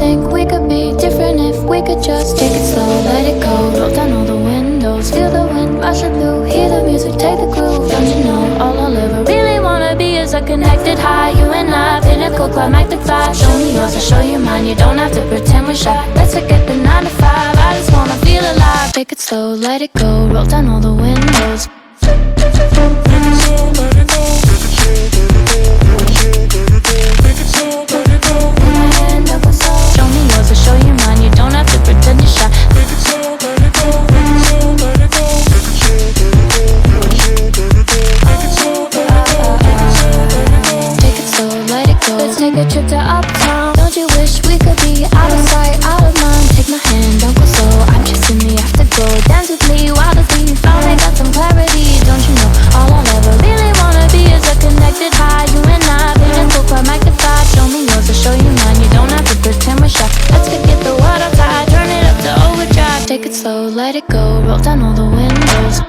think we could be different if we could just take it slow, let it go. Roll down all the windows, feel the wind rushing through, hear the music, take the groove. Don't you know, all I'll ever really wanna be is a connected high. You and I, pinnacle, climactic vibe. Show me yours, I'll show you mine. You don't have to pretend we're shy. Let's forget the 9 to 5, I just wanna feel alive. Take it slow, let it go, roll down all the windows. Show me yours, I'll show you mine. You don't have to pretend you're shy. Take it slow, let it go. Let's take a trip to uptown. Don't you wish we could be out of sight, out of mind? Take my hand, don't go slow. I'm chasing the afterglow. Dance with me while the beat finally got some clarity. Don't you know, all I'll ever really wanna be is a connected high. You and I, pinnacle, climactic vibe. Show me yours, I'll show you mine. You don't have to pretend we're shy. Let's forget the world outside, turn it up to overdrive. Take it slow, let it go, roll down all the windows.